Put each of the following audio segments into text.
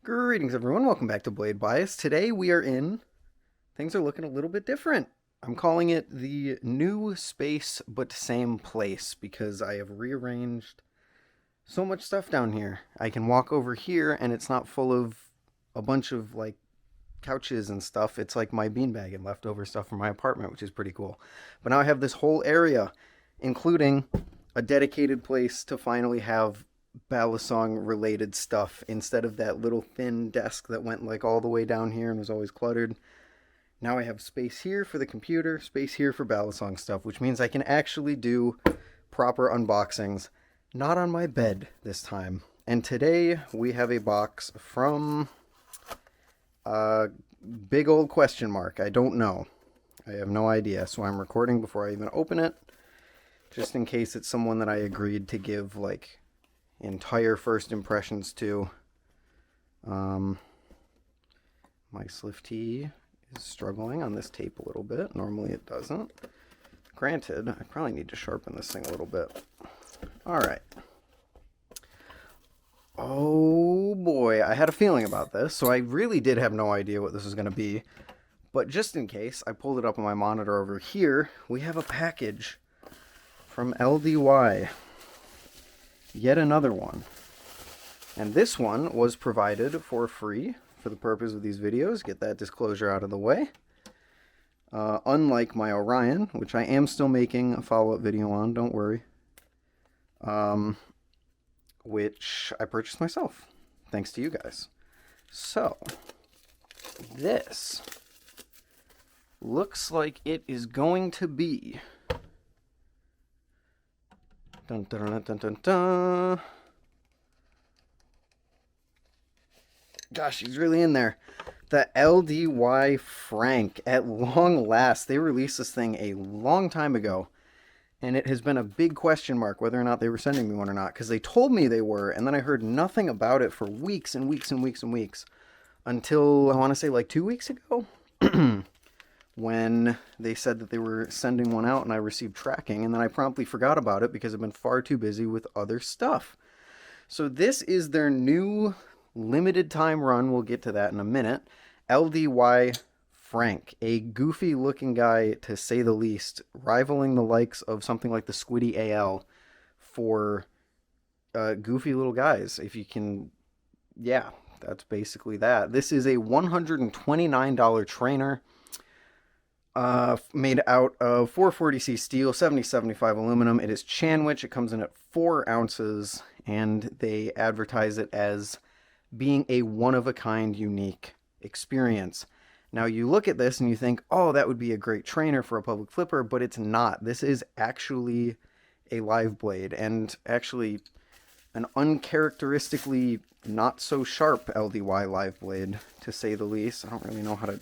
Greetings everyone, welcome back to Blade Bias. Today we are in, things are looking a little bit different. I'm calling it the new space but same place because I have rearranged so much stuff down here. I can walk over here and it's not full of a bunch of like couches and stuff. It's like my beanbag and leftover stuff from my apartment, which is pretty cool. But now I have this whole area, including a dedicated place to finally have Balisong related stuff instead of that little thin desk that went like all the way down here and was always cluttered. Now I have space here for the computer, space here for Balisong stuff, which means I can actually do proper unboxings, not on my bed this time. And today we have a box from big old question mark. I don't know. I have no idea, so I'm recording before I even open it, just in case it's someone that I agreed to give like entire first impressions to. My Slifty is struggling on this tape a little bit. Normally it doesn't. Granted, I probably need to sharpen this thing a little bit. Alright. Oh boy, I had a feeling about this, so I really did have no idea what this was going to be. But just in case, I pulled it up on my monitor over here. We have a package from LDY. Yet another one. And this one was provided for free for the purpose of these videos. Get that disclosure out of the way. Unlike my Orion, which I am still making a follow-up video on, don't worry. Which I purchased myself, thanks to you guys. So, this looks like it is going to be... Dun, dun, dun, dun, dun, dun. Gosh, he's really in there. The LDY Frank. At long last, they released this thing a long time ago. And it has been a big question mark whether or not they were sending me one or not. Because they told me they were, and then I heard nothing about it for weeks and weeks and weeks and weeks. Until, I want to say like 2 weeks ago. When they said that they were sending one out and I received tracking, and then I promptly forgot about it because I've been far too busy with other stuff. So this is their new limited time run. We'll get to that in a minute. LDY Frank, a goofy looking guy to say the least, rivaling the likes of something like the Squiddy AL for goofy little guys. If you can, yeah, that's basically that. This is a $129 trainer. Made out of 440C steel, 7075 aluminum. It is Chanwich. It comes in at 4 ounces, and they advertise it as being a one-of-a-kind, unique experience. Now, you look at this and you think, oh, that would be a great trainer for a public flipper, but it's not. This is actually a live blade, and actually an uncharacteristically not-so-sharp LDY live blade, to say the least. I don't really know how to...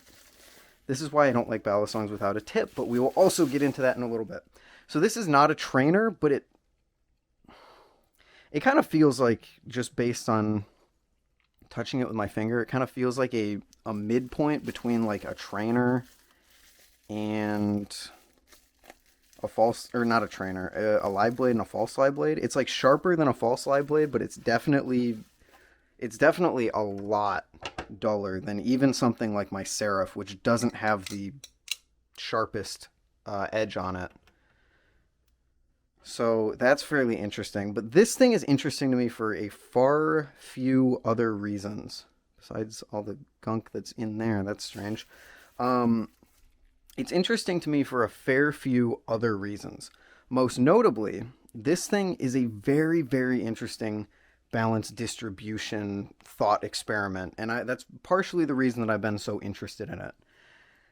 This is why I don't like Balisongs without a tip, but we will also get into that in a little bit. So this is not a trainer, but it kind of feels like, just based on touching it with my finger, it kind of feels like a midpoint between like a trainer and a false, or not a trainer, a live blade and a false live blade. It's like sharper than a false live blade, but it's definitely a lot duller than even something like my Seraph, which doesn't have the sharpest edge on it. So that's fairly interesting. But this thing is interesting to me for a far few other reasons. Besides all the gunk that's in there. That's strange. It's interesting to me for a fair few other reasons. Most notably, this thing is a very, very interesting balance distribution thought experiment, and that's partially the reason that I've been so interested in it.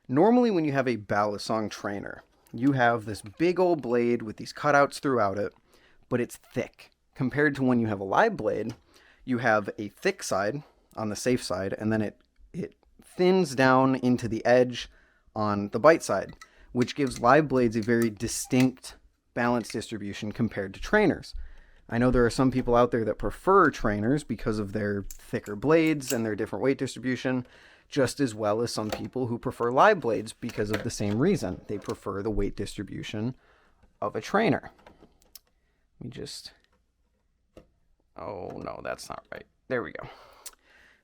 Normally when you have a Balisong trainer, you have this big old blade with these cutouts throughout it, but it's thick. Compared to when you have a live blade, you have a thick side on the safe side, and then it thins down into the edge on the bite side, which gives live blades a very distinct balance distribution compared to trainers. I know there are some people out there that prefer trainers because of their thicker blades and their different weight distribution, just as well as some people who prefer live blades because of the same reason. They prefer the weight distribution of a trainer. Let me just... Oh, no, that's not right. There we go.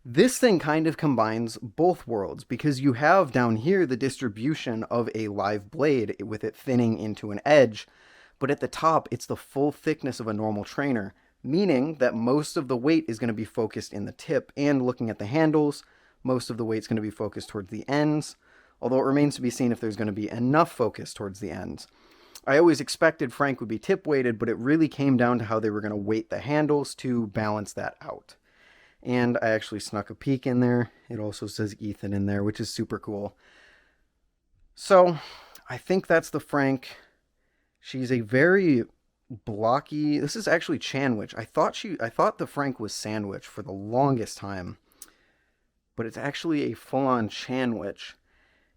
This thing kind of combines both worlds because you have down here the distribution of a live blade with it thinning into an edge, but at the top it's the full thickness of a normal trainer, meaning that most of the weight is going to be focused in the tip, and looking at the handles, most of the weight's going to be focused towards the ends, although it remains to be seen if there's going to be enough focus towards the ends. I always expected Frank would be tip weighted, but it really came down to how they were going to weight the handles to balance that out. And I actually snuck a peek in there. It also says Ethan in there, which is super cool. So I think that's the Frank. She's a very blocky. This is actually Chanwich. I thought the Frank was Sandwich for the longest time, but it's actually a full-on Chanwich.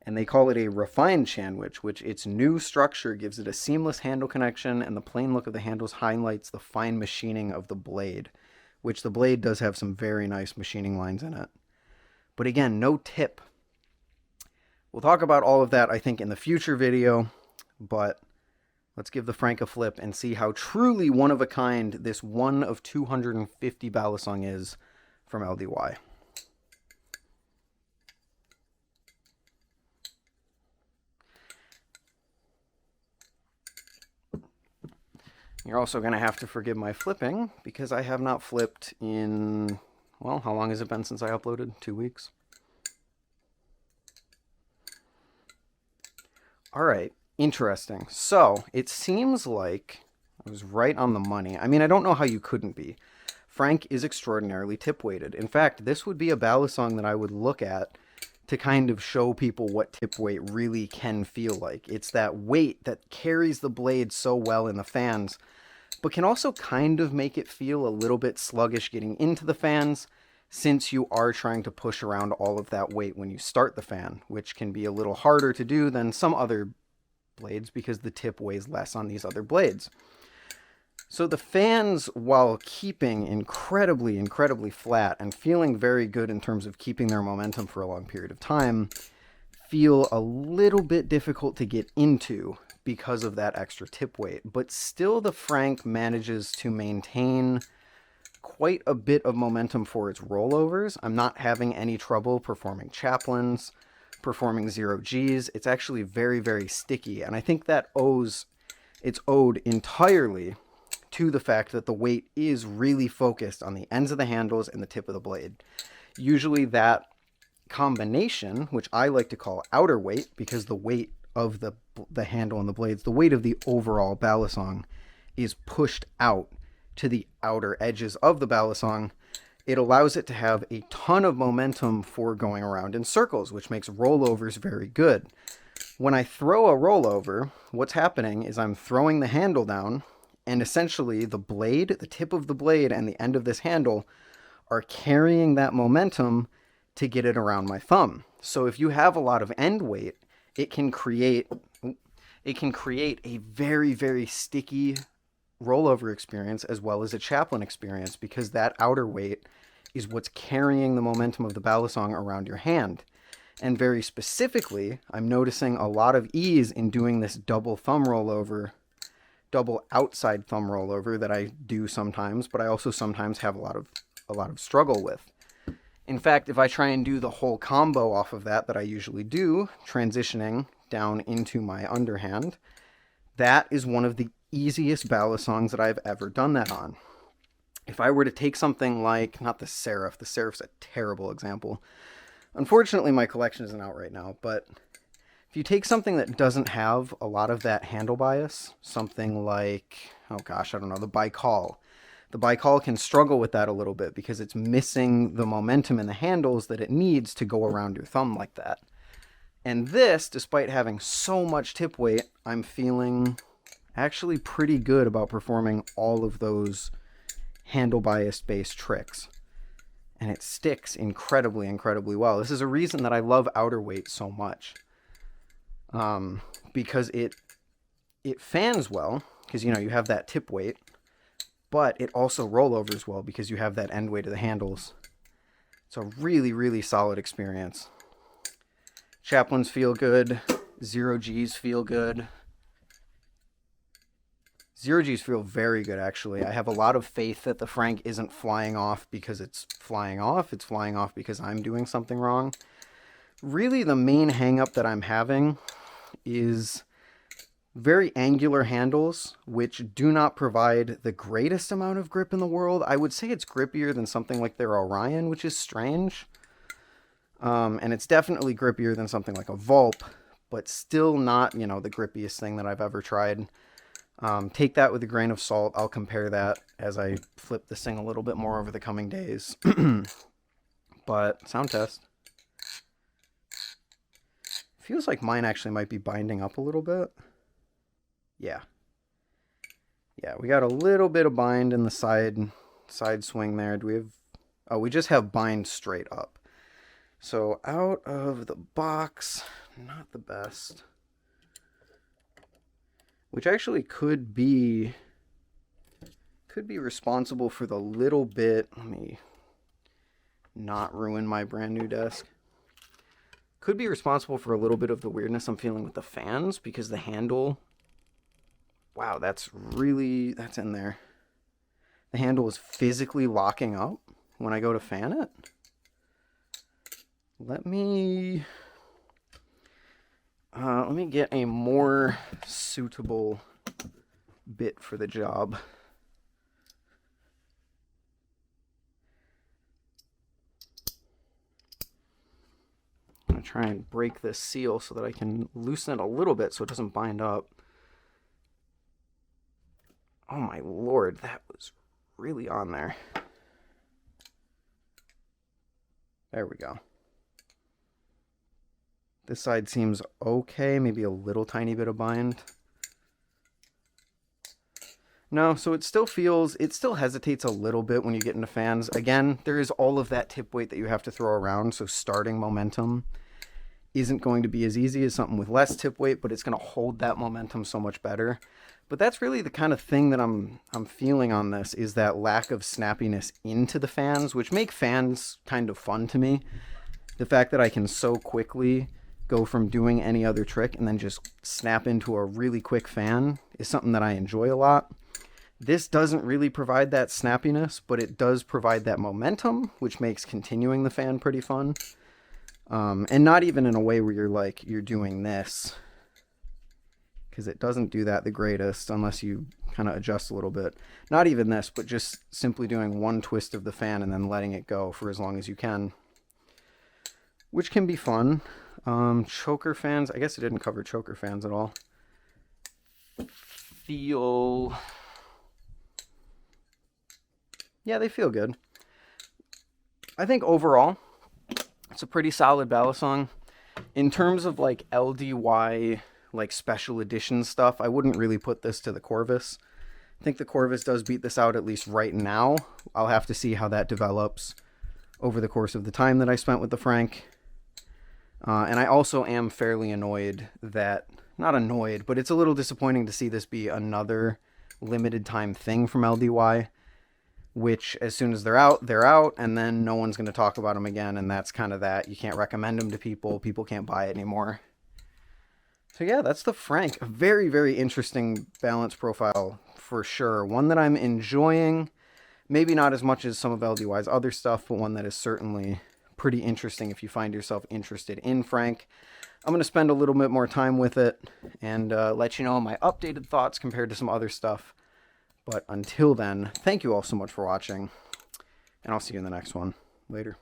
And they call it a refined Chanwich, which its new structure gives it a seamless handle connection, and the plain look of the handles highlights the fine machining of the blade, which the blade does have some very nice machining lines in it. But again, no tip. We'll talk about all of that, I think, in the future video, but let's give the Frank a flip and see how truly one of a kind this one of 250 balisong is from LDY. You're also going to have to forgive my flipping because I have not flipped in, well, how long has it been since I uploaded? 2 weeks? All right, interesting. So it seems like I was right on the money. I mean, I don't know how you couldn't be. Frank is extraordinarily tip-weighted. In fact, this would be a balisong that I would look at to kind of show people what tip weight really can feel like. It's that weight that carries the blade so well in the fans, but can also kind of make it feel a little bit sluggish getting into the fans, since you are trying to push around all of that weight when you start the fan, which can be a little harder to do than some other blades because the tip weighs less on these other blades. So the fans, while keeping incredibly, incredibly flat and feeling very good in terms of keeping their momentum for a long period of time, feel a little bit difficult to get into because of that extra tip weight. But still, the Frank manages to maintain quite a bit of momentum for its rollovers. I'm not having any trouble performing chaplains, performing 0Gs. It's actually very, very sticky, and I think that it's owed entirely to the fact that the weight is really focused on the ends of the handles and the tip of the blade. Usually that combination, which I like to call outer weight, because the weight of the handle and the blades, the weight of the overall balisong, is pushed out to the outer edges of the balisong. It allows it to have a ton of momentum for going around in circles, which makes rollovers very good. When I throw a rollover, what's happening is I'm throwing the handle down, and essentially the blade, the tip of the blade and the end of this handle are carrying that momentum to get it around my thumb. So if you have a lot of end weight, it can create a very, very sticky rollover experience as well as a chaplain experience, because that outer weight is what's carrying the momentum of the balisong around your hand. And very specifically, I'm noticing a lot of ease in doing this double thumb rollover, double outside thumb rollover that I do sometimes, but I also sometimes have a lot of struggle with. In fact, if I try and do the whole combo off of that I usually do, transitioning down into my underhand, that is one of the easiest balisongs that I've ever done that on. If I were to take something like, not the Seraph's a terrible example. Unfortunately, my collection isn't out right now, but if you take something that doesn't have a lot of that handle bias, something like, oh gosh, I don't know, the Baikal. The Baikal can struggle with that a little bit because it's missing the momentum in the handles that it needs to go around your thumb like that. And this, despite having so much tip weight, I'm feeling actually pretty good about performing all of those handle bias based tricks. And it sticks incredibly, incredibly well. This is a reason that I love outer weight so much. Because it fans well, because you have that tip weight, but it also rollovers well because you have that end weight of the handles. It's a really, really solid experience. Chaplains feel good, 0Gs feel good. Zero G's feel very good, actually. I have a lot of faith that the Frank isn't flying off because it's flying off. It's flying off because I'm doing something wrong. Really, the main hang-up that I'm having is very angular handles, which do not provide the greatest amount of grip in the world. I would say it's grippier than something like their Orion, which is strange. And it's definitely grippier than something like a Vulp, but still not, the grippiest thing that I've ever tried. Take that with a grain of salt. I'll compare that as I flip this thing a little bit more over the coming days. But sound test. Feels like mine actually might be binding up a little bit. Yeah. Yeah, we got a little bit of bind in the side swing there. Do we have... Oh, we just have bind straight up. So out of the box, not the best. Which actually could be responsible for the little bit. Let me not ruin my brand new desk. Could be responsible for a little bit of the weirdness I'm feeling with the fans, because the handle, wow, that's in there. The handle is physically locking up when I go to fan it. Let me get a more suitable bit for the job. I'm going to try and break this seal so that I can loosen it a little bit so it doesn't bind up. Oh my lord, that was really on there. There we go. This side seems okay, maybe a little tiny bit of bind. No, so it still hesitates a little bit when you get into fans. Again, there is all of that tip weight that you have to throw around, so starting momentum isn't going to be as easy as something with less tip weight, but it's going to hold that momentum so much better. But that's really the kind of thing that I'm feeling on this, is that lack of snappiness into the fans, which make fans kind of fun to me. The fact that I can so quickly go from doing any other trick and then just snap into a really quick fan is something that I enjoy a lot. This doesn't really provide that snappiness, but it does provide that momentum, which makes continuing the fan pretty fun. And not even in a way where you're doing this, because it doesn't do that the greatest unless you kind of adjust a little bit. Not even this, but just simply doing one twist of the fan and then letting it go for as long as you can, which can be fun. Choker fans, I guess it didn't cover choker fans at all. Yeah, they feel good. I think overall, it's a pretty solid balisong. In terms of like LDY, like special edition stuff, I wouldn't really put this to the Corvus. I think the Corvus does beat this out, at least right now. I'll have to see how that develops over the course of the time that I spent with the Frank. And I also am fairly annoyed that, not annoyed, but it's a little disappointing to see this be another limited time thing from LDY, which as soon as they're out, and then no one's going to talk about them again, and that's kind of that. You can't recommend them to people. People can't buy it anymore. So yeah, that's the Frank. A very, very interesting balance profile for sure. One that I'm enjoying. Maybe not as much as some of LDY's other stuff, but one that is certainly pretty interesting if you find yourself interested in Frank. I'm going to spend a little bit more time with it and let you know my updated thoughts compared to some other stuff. But until then, thank you all so much for watching, and I'll see you in the next one. Later.